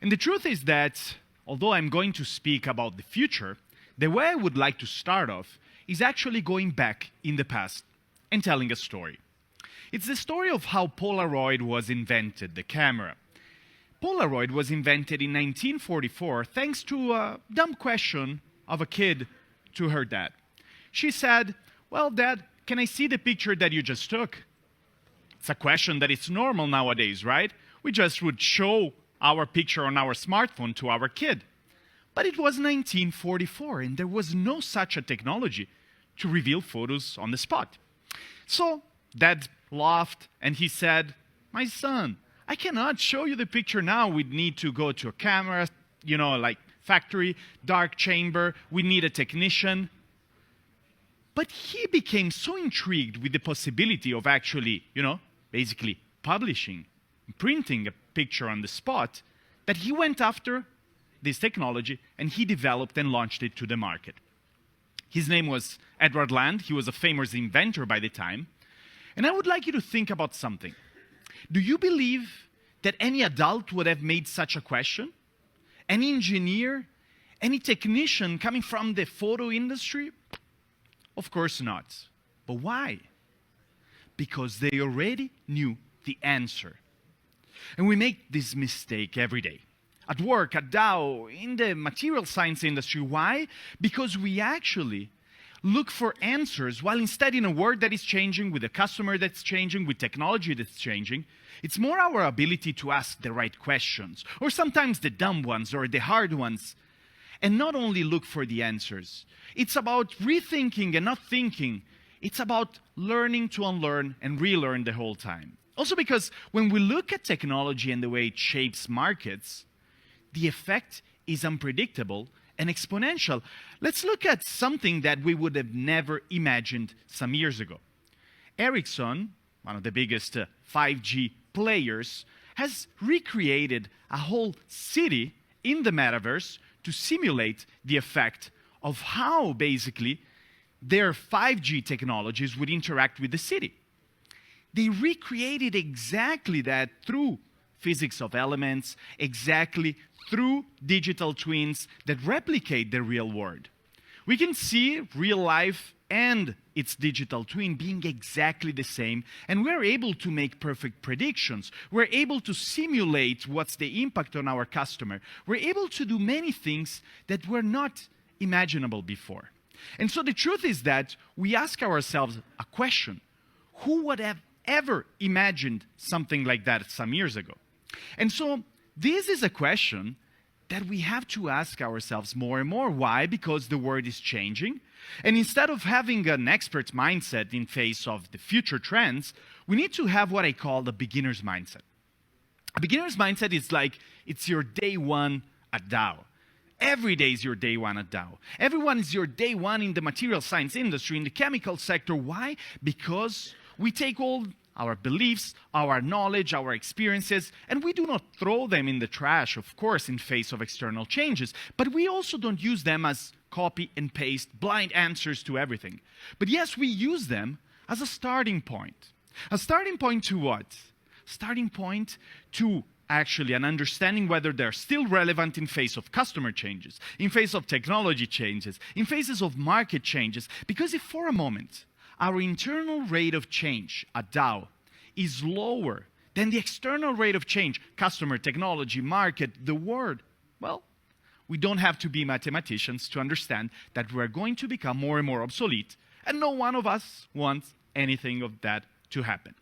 And the truth is that, although I'm going to speak about the future, the way I would like to start off is actually going back in the past and telling a story. It's the story of how Polaroid was invented, the camera. Polaroid was invented in 1944 thanks to a dumb question of a kid to her dad. She said, "Well, Dad, can I see the picture that you just took?" It's a question that is normal nowadays, right? We just would show our picture on our smartphone to our kid. But it was 1944, and there was no such a technology to reveal photos on the spot. So Dad laughed, and he said, "My son, I cannot show you the picture now. We'd need to go to a camera, like factory, dark chamber. We need a technician." But he became so intrigued with the possibility of actually, basically publishing, printing a picture on the spot, that he went after this technology and he developed and launched it to the market. His name was Edward Land. He was a famous inventor by the time. And I would like you to think about something. Do you believe that any adult would have made such a question? Any engineer? Any technician coming from the photo industry? Of course not. But why? Because they already knew the answer. And we make this mistake every day. At work, at Dow, in the material science industry. Why? Because we actually look for answers while instead in a world that is changing, with a customer that's changing, with technology that's changing, it's more our ability to ask the right questions, or sometimes the dumb ones or the hard ones, and not only look for the answers. It's about rethinking and not thinking. It's about learning to unlearn and relearn the whole time. Also because when we look at technology and the way it shapes markets, the effect is unpredictable and exponential. Let's look at something that we would have never imagined some years ago. Ericsson, one of the biggest 5G players, has recreated a whole city in the metaverse to simulate the effect of how basically their 5G technologies would interact with the city. They recreated exactly that through physics of elements, exactly through digital twins that replicate the real world. We can see real life and its digital twin being exactly the same, and we're able to make perfect predictions. We're able to simulate what's the impact on our customer. We're able to do many things that were not imaginable before. And so the truth is that we ask ourselves a question: who would have ever imagined something like that some years ago? And so this is a question that we have to ask ourselves more and more. Why? Because the world is changing. And instead of having an expert mindset in face of the future trends, we need to have what I call the beginner's mindset. A beginner's mindset is like, it's your day one at Dow. Every day is your day one at Dow. Everyone is your day one in the material science industry, in the chemical sector. Why? Because we take all our beliefs, our knowledge, our experiences, and we do not throw them in the trash, of course, in face of external changes, but we also don't use them as copy and paste, blind answers to everything. But yes, we use them as a starting point. A starting point to what? Starting point to actually an understanding whether they're still relevant in face of customer changes, in face of technology changes, in faces of market changes. Because if for a moment our internal rate of change at Dow is lower than the external rate of change, customer, technology, market, the world, well, we don't have to be mathematicians to understand that we're going to become more and more obsolete, and no one of us wants anything of that to happen.